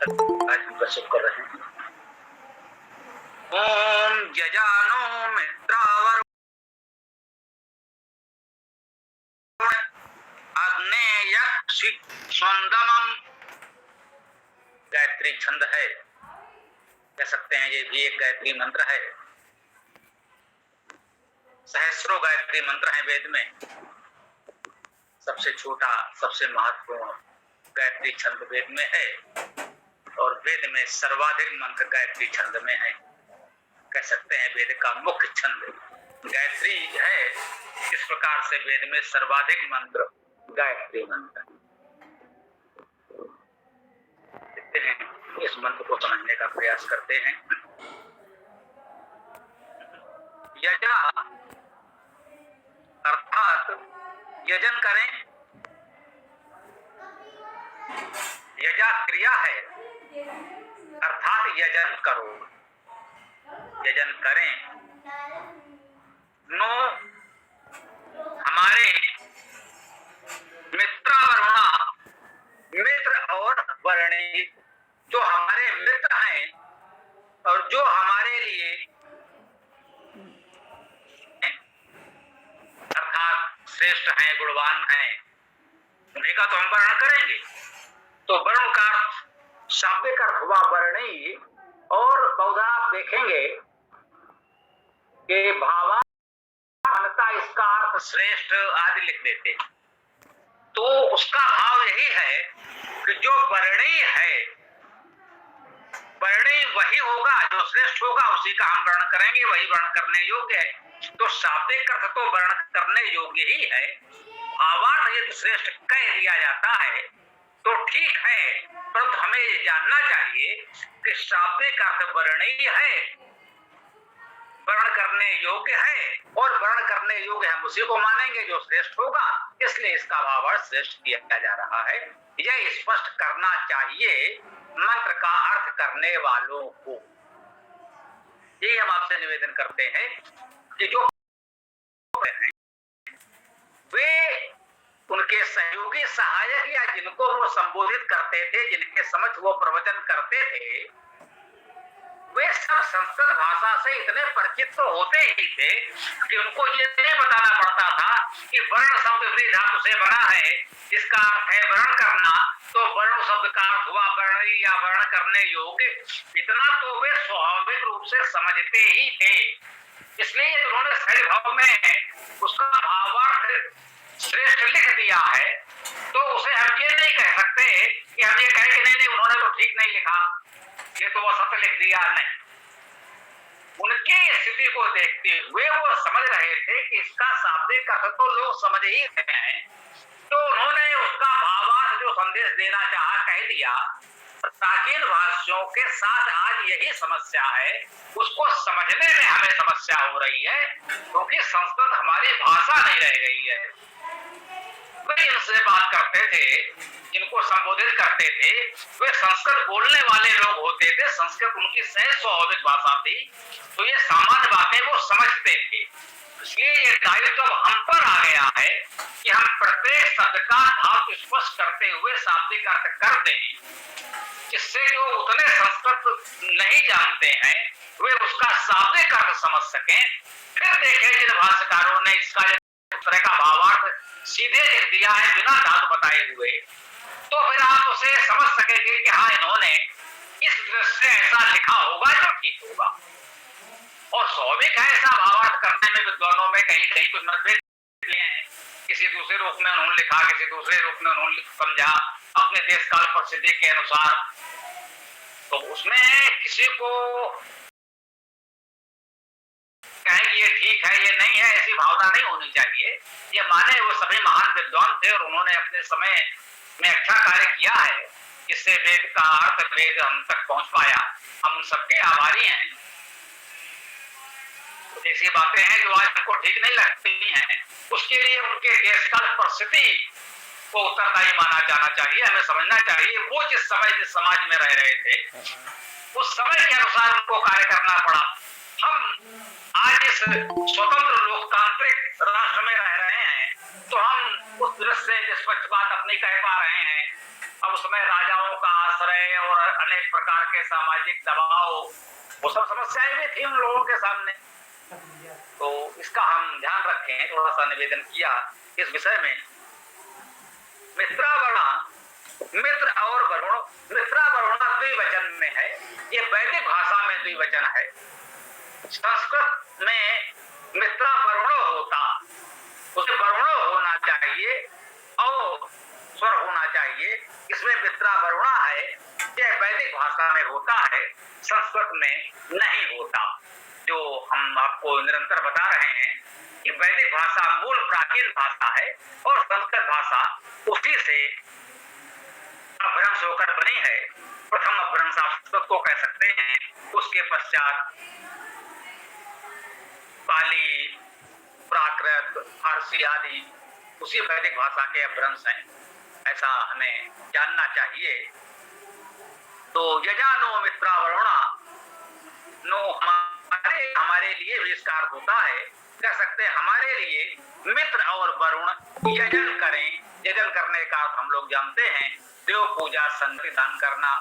आज हम प्रस्तुत कर रहे हैं ओम यजानो मित्रावरुण अग्नेयक्षि स्वंदमम। गायत्री छंद है, कह सकते हैं ये भी एक गायत्री मंत्र है। सहस्रों गायत्री मंत्र है वेद में। सबसे छोटा सबसे महत्वपूर्ण गायत्री छंद वेद में है और वेद में सर्वाधिक मंत्र गायत्री छंद में है। कह सकते हैं वेद का मुख्य छंद गायत्री है। इस प्रकार से वेद में सर्वाधिक मंत्र गायत्री मंत्र। देखते हैं, इस मंत्र को समझने का प्रयास करते हैं। यजा अर्थात यजन करें। यजा क्रिया है अर्थात यजन करो, यजन करें। नो हमारे मित्रावरुणा, मित्र और वर्णी, जो हमारे मित्र हैं और जो हमारे लिए अर्थात श्रेष्ठ हैं, गुणवान हैं, उन्हीं का तो हम वर्णन करेंगे। तो वर्ण का शाब्दिक अर्थ हुआ वर्णी, और बहुधा आप देखेंगे कि भावार्थता इसका अर्थ श्रेष्ठ आदि लिख देते। तो उसका भाव यही है कि जो वर्णी है, वर्णी वही होगा जो श्रेष्ठ होगा, उसी का हम वर्णन करेंगे, वही वर्णन करने योग्य है। तो शाब्दिक अर्थ तो वर्णन करने योग्य ही है। भावार्थ यदि श्रेष्ठ कह दिया जाता है तो ठीक है, परंतु हमें ये जानना चाहिए कि शाब्दिक अर्थ वर्णी है, वर्ण करने योग्य है, और वर्ण करने योग्य हम उसी को मानेंगे जो श्रेष्ठ होगा। इसलिए इसका भावार्थ श्रेष्ठ किया जा रहा है। यह स्पष्ट करना चाहिए मंत्र का अर्थ करने वालों को। यही हम आपसे निवेदन करते हैं कि जो वे उनके सहयोगी सहायक या जिनको वो संबोधित करते थे, जिनके समक्ष वो प्रवचन करते थे, वे सब संस्कृत भाषा से इतने परिचित तो होते ही थे कि उनको ये नहीं बताना पड़ता था कि वर्ण शब्द व्री धातु से बना है, इसका अर्थ है वर्ण करना, तो वर्ण शब्द का अर्थ हुआ वर्णी या वर्ण करने योग्य। इतना तो वे स्वाभाविक रूप से समझते ही थे। इसलिए उन्होंने सही भाव में उसका भावार्थ श्रेष्ठ लिख दिया है। तो उसे हम ये नहीं कह सकते कि हम ये कहें कि नहीं उन्होंने तो ठीक नहीं लिखा, ये तो वो सत्य लिख दिया। नहीं, उनकी स्थिति को देखते हुए वो समझ रहे थे कि इसका शाब्दिक अर्थ तो लोग समझ ही रहे हैं, तो उन्होंने उसका भावार्थ जो संदेश देना चाहा कह दिया। प्राचीन भाषियों के साथ आज यही समस्या है, उसको समझने में हमें समस्या हो रही है, क्योंकि संस्कृत हमारी भाषा नहीं रह गई है। वे इनसे बात करते थे, जिनको संबोधित करते थे, वे संस्कृत बोलने वाले लोग होते थे, संस्कृत उनकी सहज स्वाभाविक भाषा थी, तो ये सामान्य बातें वो समझते थे। इसलिए ये दायित्व अब हम पर आ गया है कि हम प्रत्येक शब्द का भाव स्पष्ट करते हुए शाब्दिक अर्थ कर दें, जिससे जो उतने संस्कृत नहीं जानते हैं वे उसका शाब्दिक अर्थ समझ सकें। फिर देखें जिन भाष्यकारों ने इसका तरह का भावार्थ सीधे लिख दिया है बिना धातु बताए हुए, तो फिर आप उसे समझ सकेंगे कि हाँ, इन्होंने इस दृष्टि से ऐसा लिखा होगा जो ठीक होगा। और स्वाभाविक है ऐसा भावार्थ करने में विद्वानों में कहीं कहीं कुछ मतभेद हैं। किसी दूसरे रूप में उन्होंने लिखा, किसी दूसरे रूप में उन्होंने समझा अपने देश काल परिस्थिति के अनुसार। तो उसमें किसी को कहे कि ये ठीक है ये नहीं है, ऐसी भावना नहीं होनी चाहिए। ये माने वो सभी महान विद्वान थे और उन्होंने अपने समय में अच्छा कार्य किया है, जिससे वेद का अर्थ वेद हम तक पहुंच पाया। हम उन सबके आभारी हैं। ऐसी बातें हैं जो आज हमको ठीक नहीं लगती हैं, उसके लिए उनके देश काल परिस्थिति को उत्तरदायी माना जाना चाहिए। हमें समझना चाहिए वो जिस समय जिस समाज में रह रहे थे उस समय के अनुसार उनको कार्य करना पड़ा। हम आज इस स्वतंत्र लोकतांत्रिक राष्ट्र में रह रहे हैं, तो हम उस दृष्टि से निष्पक्ष बात अपनी कह पा रहे हैं। अब उसमें राजाओं का आश्रय और अनेक प्रकार के सामाजिक दबाव, वो सब समस्याएं भी थी उन लोगों के सामने। तो इसका हम ध्यान रखें, थोड़ा सा निवेदन किया इस विषय में। मित्रावरुणा, मित्र और वरुण, मित्रावरुणा द्विवचन में है, ये वैदिक भाषा में द्विवचन है। संस्कृत में मित्रा वरुणो होता, उसे वरुणो होना चाहिए और स्वर होना चाहिए। इसमें मित्रा वरुणा है, यह वैदिक भाषा में होता है, संस्कृत में नहीं होता। जो हम आपको निरंतर बता रहे हैं कि वैदिक भाषा मूल प्राचीन भाषा है और संस्कृत भाषा उसी से अपभ्रंश होकर बनी है। प्रथम अपभ्रंश आप संस्कृत को कह सकते हैं, उसके पश्चात पाली, प्राकृत, फारसी आदि उसी वैदिक भाषा के अपभ्रंश हैं, ऐसा हमें जानना चाहिए। तो यजानो मित्रावरुणा, नो हमारे लिए भी इसका अर्थ होता है, कह सकते हैं हमारे लिए मित्र और वरुण यजन करें। यजन करने का अर्थ हम लोग जानते हैं, देव पूजा, संगति दान करना।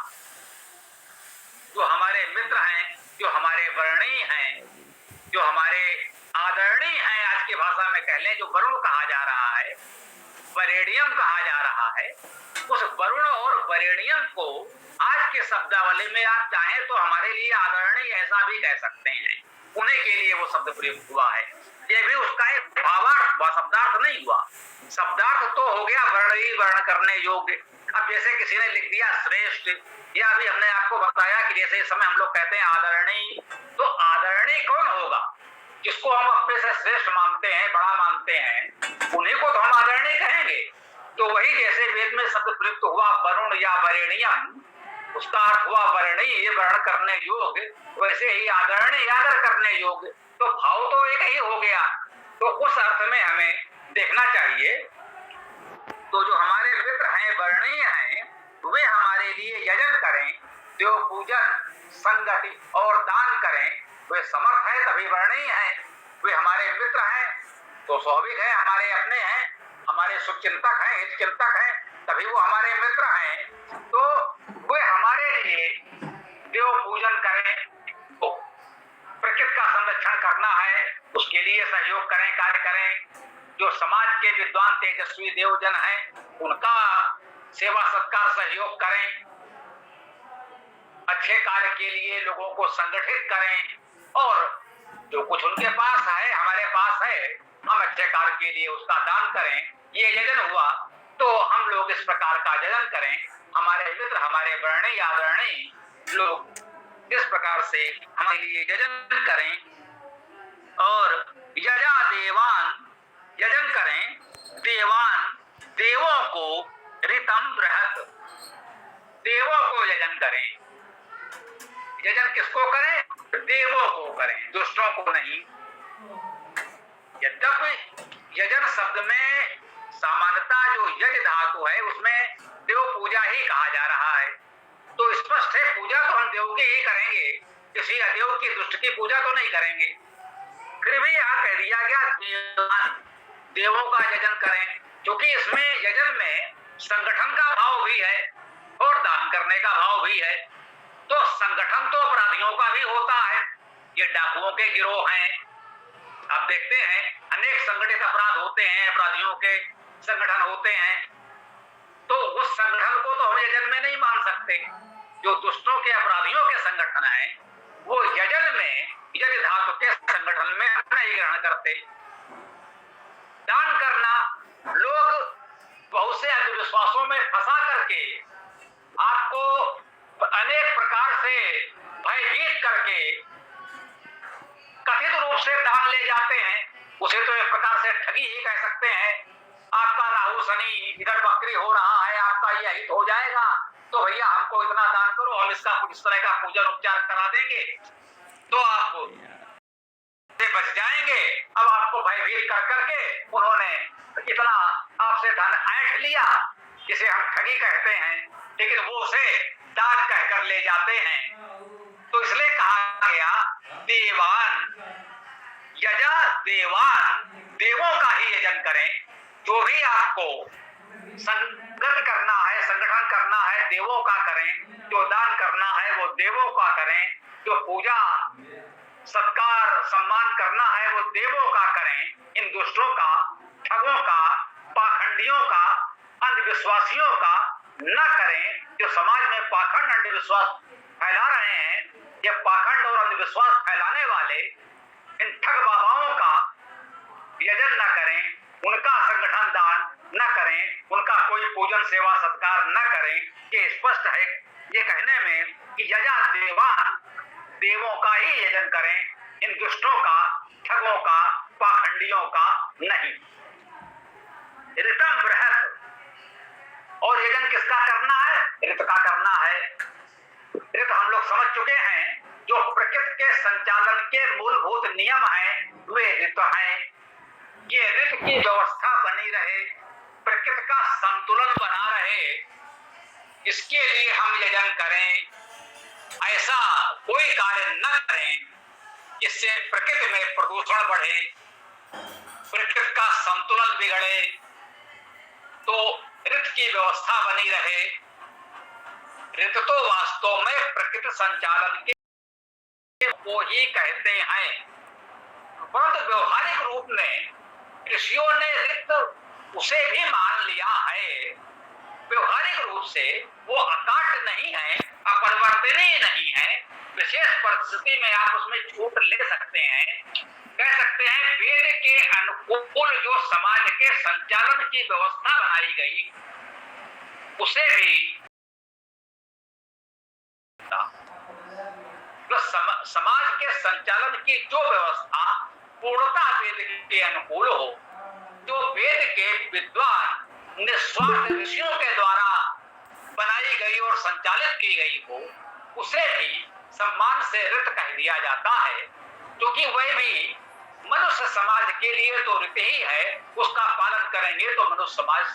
जो हमारे मित्र हैं, जो हमारे वर्णीय हैं, जो हमारे आदरणीय हैं, आज की भाषा में कह लें, जो वरुण कहा जा रहा है, वरेण्यम कहा जा रहा है, उस वरुण और वरेण्यम को आज के शब्दावली में आप चाहें तो हमारे लिए आदरणीय ऐसा भी कह सकते हैं। उन्हीं के लिए वो शब्द प्रयुक्त हुआ है। ये भी उसका एक भावार्थ, शब्दार्थ नहीं हुआ। शब्दार्थ तो हो गया वर्णीय, वर्ण करने योग्य। अब जैसे किसी ने लिख दिया श्रेष्ठ, या अभी हमने आपको बताया कि जैसे इस समय हम लोग कहते हैं आदरणीय, तो आदरणीय कौन होगा? जिसको हम अपने से श्रेष्ठ मानते हैं, बड़ा मानते हैं, उन्हीं को तो हम आदरणीय कहेंगे। तो वही जैसे वेद में शब्द प्रयुक्त हुआ वरुण या वरेण्यम, उसका अर्थ हुआ वर्णीय, वर्ण करने योग्य, वैसे ही आदरणीय, आदर करने योग्य। तो भाव तो एक ही हो गया। तो उस अर्थ में हमें देखना चाहिए। तो जो हमारे मित्र हैं, वर्णीय हैं, वे हमारे लिए यजन करें, देव पूजन, संगति और दान करें। वे समर्थ है तभी वर्णीय हैं। वे हमारे मित्र हैं तो स्वाभाविक है, हमारे अपने हैं, हमारे शुभचिंतक हैं, हितचिंतक हैं, तभी वो हमारे मित्र हैं। तो वे हमारे लिए देव पूजन करें, तो प्रकृति का संरक्षण करना है, उसके लिए सहयोग करें, कार्य करें। जो समाज के विद्वान तेजस्वी देवजन हैं, उनका सेवा सत्कार सहयोग करें, अच्छे कार्य के लिए लोगों को संगठित करें, और जो कुछ उनके पास है, हमारे पास है, हम अच्छे कार्य के लिए उसका दान करें। ये यजन हुआ। तो हम लोग इस प्रकार का यजन करें, हमारे मित्र, हमारे वर्णीय, आदरणीय लोग इस प्रकार से हमारे लिए यजन करें। और यजा देवान, यजन करें देवान, देवों को, ऋतम बृहत, देवों को यजन करें। यजन किसको करें? देवों को करें, दुष्टों को नहीं। यद्यपि यजन शब्द में सामान्यता जो यज धातु है उसमें देव पूजा ही कहा जा रहा है। तो स्पष्ट है, पूजा तो हम देव की ही करेंगे, किसी अदेव की, दुष्ट की पूजा तो नहीं करेंगे। फिर भी यहाँ कह दिया गया देवान, देवों का यजन करें, क्योंकि इसमें यजन में संगठन का भाव भी है और दान करने का भाव भी है। तो संगठन तो अपराधियों का भी होता है, ये डाकुओं के गिरोह हैं, आप देखते हैं अनेक संगठित अपराध होते हैं, अपराधियों के संगठन होते हैं। तो उस संगठन को तो हम यजन में नहीं मान सकते। जो दुष्टों के, अपराधियों के संगठन हैं, वो यजन में, यज धातु के संगठन में नहीं ग्रहण करते। दान करना, लोग बहुत से अंधविश्वासों में फंसा करके आपको अनेक प्रकार से भयभीत करके कथित रूप से दान ले जाते हैं, उसे तो एक प्रकार से ठगी ही कह सकते हैं। आपका राहु शनि इधर बकरी हो रहा है, आपका यह हित हो जाएगा, तो भैया हमको इतना दान करो, हम इसका इस तरह का पूजन उपचार करा देंगे, तो आप से बच जाएंगे। अब आपको भयभीत कर करके उन्होंने इतना आपसे धन ऐंठ लिया, जिसे हम ठगी कहते हैं, लेकिन वो उसे दान कहकर ले जाते हैं। तो इसलिए कहा गया देवान, यजा देवान, देवों का ही यजन करें। जो भी आपको संगत करना है, संगठन करना है, देवों का करें, जो दान करना है वो देवों का करें, जो पूजा सत्कार सम्मान करना है वो देवों का करें। इन दुष्टों का, ठगों का, पाखंडियों का, अंधविश्वासियों का न करें। जो समाज में पाखंड अंधविश्वास फैला रहे हैं, ये पाखंड और अंधविश्वास फैलाने वाले इन ठग बाबाओं का यजन न करें, उनका संगठन दान न करें, उनका कोई पूजन सेवा सत्कार न करें। ये स्पष्ट है ये कहने में कि यजा देवान, देवों का ही यजन करें, इन दुष्टों का, ठगों का, पाखंडियों का नहीं। ऋतम बृहत, और यजन किसका करना है? ऋत का करना है। ऋत हम लोग समझ चुके हैं, जो प्रकृति के संचालन के मूलभूत नियम हैं वे ऋत हैं। ये ऋत की व्यवस्था बनी रहे, प्रकृति का संतुलन बना रहे, इसके लिए हम यजन करें। ऐसा कोई कार्य न करें जिससे प्रकृति में प्रदूषण बढ़े, प्रकृति का संतुलन बिगड़े। तो ऋत की व्यवस्था बनी रहे। ऋत तो वास्तव में प्रकृति संचालन के वो ही कहते हैं, परंतु व्यवहारिक रूप में ऋषियों ने ऋत उसे भी मान लिया है। व्यवहारिक रूप से वो अकाट नहीं है, अपरिवर्तनीय नहीं है। विशेष परिस्थिति में आप उसमें छूट ले सकते हैं। कह सकते हैं वेद के अनुकूल जो समाज के संचालन की व्यवस्था बनाई गई उसे भी तो समाज के संचालन की जो व्यवस्था पूर्णता वेद के अनुकूल हो, जो वेद के विद्वान निस्वार्थ ऋषियों के द्वारा बनाई गई और संचालित की गई हो, उसे भी सम्मान से ऋत कह दिया जाता है, क्योंकि वह भी मनुष्य समाज के लिए तो ऋत ही है। उसका पालन करेंगे तो मनुष्य समाज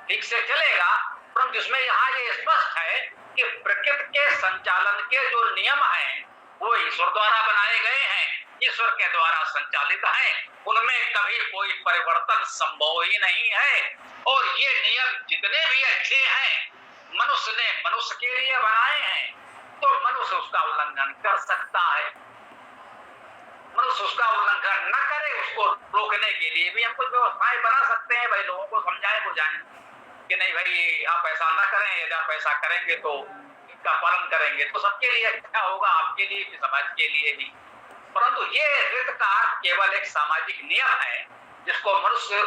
ठीक से चलेगा। परंतु इसमें यहाँ ये स्पष्ट है कि प्रकृति के संचालन के जो नियम हैं वो ईश्वर द्वारा बनाए गए हैं, ईश्वर के द्वारा संचालित हैं, उनमें कभी कोई परिवर्तन संभव ही नहीं है। और ये नियम जितने भी अच्छे हैं मनुष्य ने मनुष्य के लिए बनाए हैं, तो मनुष्य उसका उल्लंघन कर सकता है। मनुष्य उसका उल्लंघन न करे, उसको रोकने के लिए भी हम कुछ व्यवस्थाएं बना सकते हैं। भाई लोगों को समझाएं बुझाएं कि नहीं भाई आप ऐसा न करें, यदि आप ऐसा करेंगे तो इसका पालन करेंगे तो सबके लिए अच्छा होगा, आपके लिए भी समाज के लिए भी। परंतु ये ऋत का केवल एक सामाजिक नियम है जिसको मनुष्य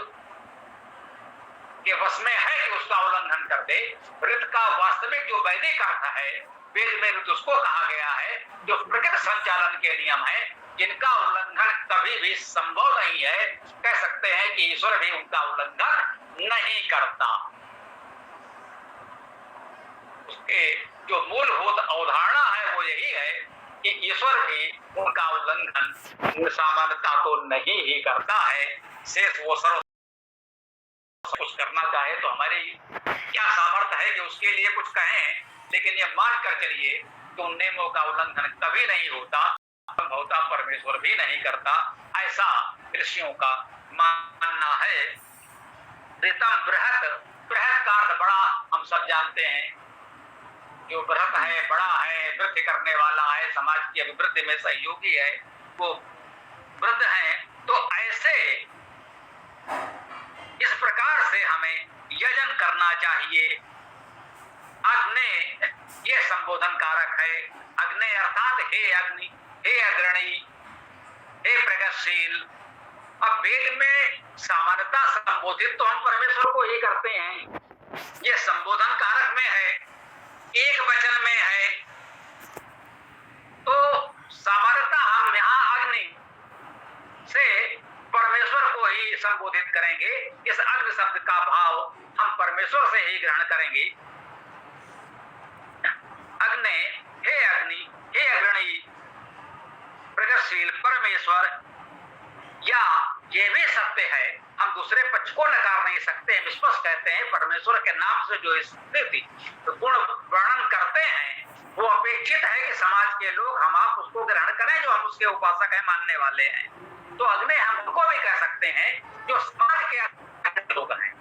के वश में है कि उसका उल्लंघन कर दे। ऋत का वास्तविक जो वैदिक अर्थ है, वेद में ऋत उसको कहा गया है जो प्रकृति संचालन के नियम है, जिनका उल्लंघन कभी भी संभव नहीं है। कह सकते हैं कि ईश्वर भी उनका उल्लंघन नहीं करता। उसके जो मूलभूत अवधारणा है वो यही है कि ईश्वर भी उनका उल्लंघन सामान्यता तो नहीं ही करता है। शेष वो सर्व कुछ करना चाहे तो हमारी क्या सामर्थ्य है कि उसके लिए कुछ कहें, लेकिन ये मान कर चलिए कि उन नियमों का उल्लंघन कभी नहीं होता, संभवतः परमेश्वर भी नहीं करता, ऐसा ऋषियों का मानना है। ऋतम बृहत, बृहत का अर्थ बड़ा हम सब जानते हैं। जो बृहत है, बड़ा है, वृद्धि करने वाला है, समाज की अभिवृद्धि में सहयोगी है, वो वृद्ध है। तो ऐसे इस प्रकार से हमें यजन करना चाहिए। अग्नि ये संबोधन कारक है। अग्नि अर्थात हे अग्नि, हे अग्रणी, हे प्रगतिशील। अब वेद में सामान्यता संबोधित तो हम परमेश्वर को ही करते हैं, ये संबोधन कारक में है, एक वचन में है, तो सामान्यता हम यहाँ अग्नि से परमेश्वर को ही संबोधित करेंगे। इस अग्नि शब्द का भाव हम परमेश्वर से ही ग्रहण करेंगे। अग्नि, हे अग्नि, हे अग्रणी, प्रगतिशील परमेश्वर, या ये भी सत्य है, हम दूसरे पक्ष को नकार नहीं सकते। हम स्पष्ट कहते हैं परमेश्वर के नाम से जो स्थिति गुण वर्णन करते हैं वो अपेक्षित है कि समाज के लोग हम आप उसको ग्रहण करें जो हम उसके उपासक हैं, मानने वाले हैं। तो अग्नि हम उनको भी कह सकते हैं जो समाज के लोग हैं,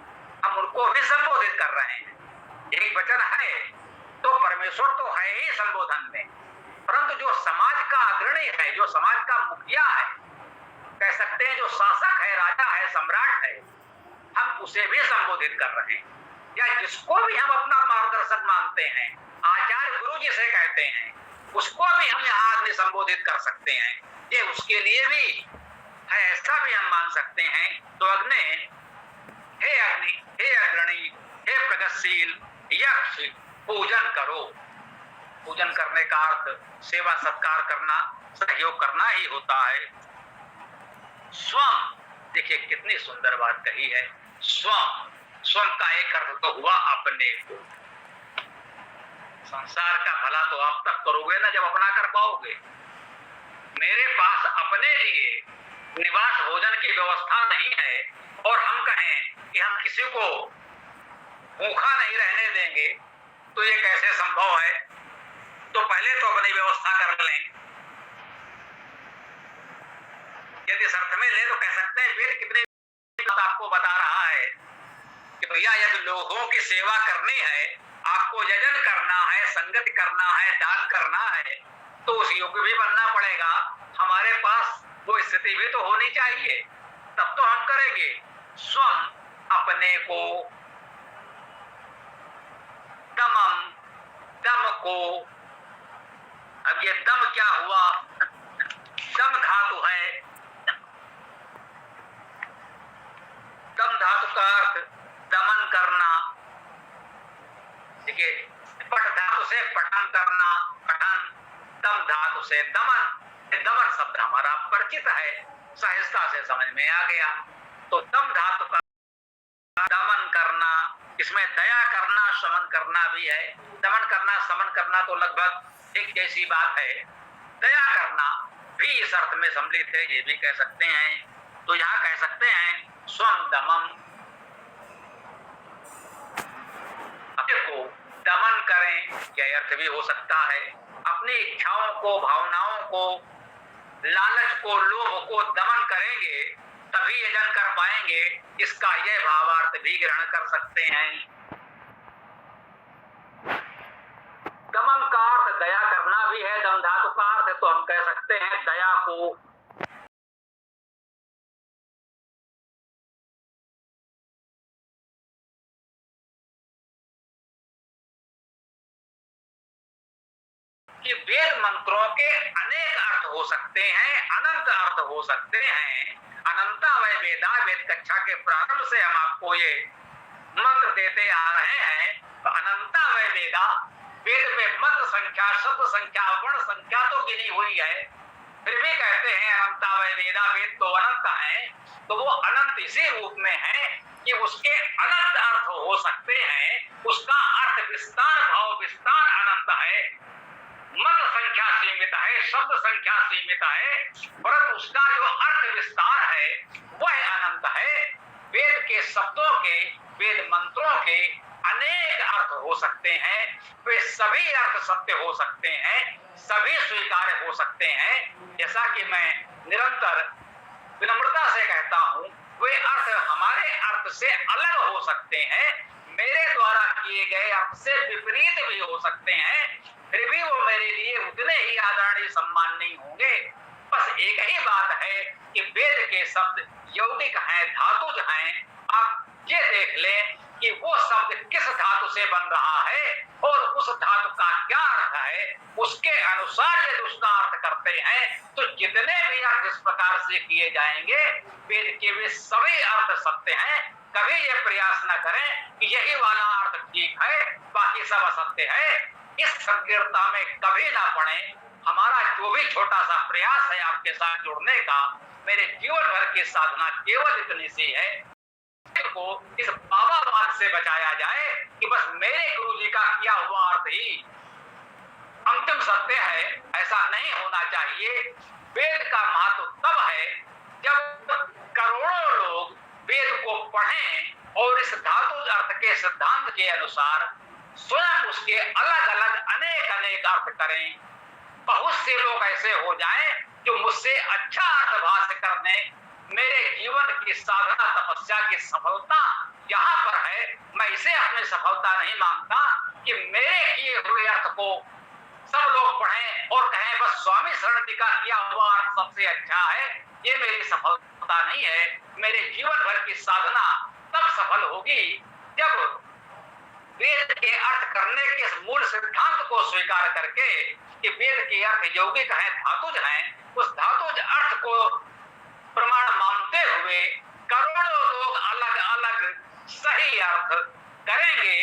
हम उनको को भी संबोधित कर रहे हैं। एक वचन है तो परमेश्वर तो है ही संबोधन में, परंतु जो समाज का अग्रणी है, जो समाज का मुखिया है, कह सकते हैं जो शासक है, राजा है, सम्राट है, हम उसे भी संबोधित कर रहे हैं। या जिसको भी हम अपना मार्गदर्शक मानते हैं, आचार्य गुरु जिसे कहते हैं, उसको भी हम यहाँ आदमी संबोधित कर सकते हैं। ये उसके लिए भी है, ऐसा भी हम मान सकते हैं। तो अग्नि, हे अग्नि, हे अग्रणी, हे प्रगतिशील यक्ष, पूजन करो। पूजन करने का अर्थ सेवा सत्कार करना, सहयोग करना ही होता है। स्वम, देखिए कितनी सुंदर बात कही है। स्वम, स्वम का एक अर्थ तो हुआ अपने को। संसार का भला तो आप तक करोगे ना जब अपना कर पाओगे। मेरे पास अपने लिए निवास भोजन की व्यवस्था नहीं है और हम कहें कि हम किसी को भूखा नहीं रहने देंगे, तो ये कैसे संभव है? तो पहले तो अपनी व्यवस्था कर लें। यदि इस अर्थ में ले तो कह सकते हैं वेद कितनी आपको बता रहा है कि भैया यदि लोगों की सेवा करनी है, आपको यजन करना है, संगति करना है, दान करना है, तो उस योग्य भी बनना पड़ेगा। हमारे पास वो स्थिति भी तो होनी चाहिए, तब तो हम करेंगे। स्वम, अपने को, दमम, दम को। अब ये दम क्या हुआ? दम धातु है। दम धातु का अर्थ दमन करना। देखिए, पट धातु से पठन करना, पठन, दम धातु से दमन। दमन शब्द हमारा परिचित है, सहजता से समझ में आ गया। तो दम धातु का दमन करना, इसमें दया करना, शमन करना भी है। दमन करना, शमन करना तो लगभग एक जैसी बात है। दया करना भी इस अर्थ में सम्मिलित है, ये भी कह सकते हैं। तो यहाँ कह सकते हैं स्वम दमम, अपने को दमन करें, यह अर्थ भी हो सकता है। अपनी इच्छाओं को, भावनाओं को, लालच को, लोभ को दमन करेंगे तभी यजन कर पाएंगे, इसका यह भावार्थ भी ग्रहण कर सकते हैं। दमन का अर्थ दया करना भी है, दम धातु का अर्थ तो हम कह सकते हैं दया को। कि वेद मंत्रों के अनेक अर्थ हो सकते हैं, अनंत अर्थ हो सकते हैं। अनंता वै वेदा, वेद कक्षा के प्रारंभ से हम आपको ये मंत्र देते आ रहे हैं। तो अनंता वै वेदा, वेद में मंत्र संख्या, शब्द संख्या, वर्ण संख्या तो गिनी हुई है, फिर भी कहते हैं अनंता वै वेदा, वेद तो अनंत है। तो वो अनंत इसी रूप में है कि उसके अनंत अर्थ हो सकते हैं, उसका अर्थ विस्तार, भाव विस्तार अनंत है। मंत्र संख्या सीमित है, शब्द संख्या सीमित है, परंतु उसका जो अर्थ विस्तार है वह अनंत है। वेद के शब्दों के, वेद मंत्रों के अनेक अर्थ हो सकते हैं, वे सभी अर्थ सत्य हो सकते हैं, सभी स्वीकार्य हो सकते हैं। जैसा कि मैं निरंतर विनम्रता से कहता हूं, वे अर्थ हमारे अर्थ से अलग हो सकते हैं, मेरे द्वारा किए गए अर्थ से विपरीत भी हो सकते हैं, फिर भी वो मेरे लिए उतने ही आदरणीय सम्माननीय होंगे। बस एक ही बात है कि वेद के शब्द यौगिक हैं, धातुज हैं। आप ये देख लें कि वो शब्द किस धातु से बन रहा है और उस धातु का क्या अर्थ है, उसके अनुसार यदि उसका अर्थ करते हैं तो जितने भी अर्थ इस प्रकार से किए जाएंगे, वेद के वे सभी अर्थ सत्य हैं। कभी ये प्रयास न करें कि यही वाला अर्थ ठीक है, बाकी सब असत्य है। इस संकीर्णता में कभी ना पड़े। हमारा जो भी छोटा सा प्रयास है आपके साथ जुड़ने का, मेरे जीवन भर की साधना केवल इतनी सी है को इस बाबावाद से बचाया जाए कि बस मेरे गुरु जी का किया हुआ अर्थ ही अंतिम सत्य है, ऐसा नहीं होना चाहिए। वेद का महत्व तब है जब करोड़ों लोग वेद को पढ़ें और इस धातु अर्थ के सिद्धांत के अनुसार स्वयं उसके अलग अलग अनेक अनेक अर्थ करें। बहुत से लोग ऐसे हो जाएं जो मुझसे अच्छा अर्थ भाष्य करने, मेरे जीवन की साधना तपस्या की सफलता यहां पर है, मैं इसे अपनी सफलता नहीं मानता कि मेरे किए हुए अर्थ को सब लोग पढ़ें और कहें बस स्वामी शरण जी का किया हुआ अर्थ सबसे अच्छा है। ये मेरी सफलता नहीं है। मेरे जीवन भर की साधना तब सफल होगी जब वेद के अर्थ करने के मूल सिद्धांत को स्वीकार करके कि वेद के अर्थ यौगिक हैं, धातुज हैं, उस धातुज अर्थ को प्रमाण मानते हुए करोड़ों लोग अलग अलग सही अर्थ करेंगे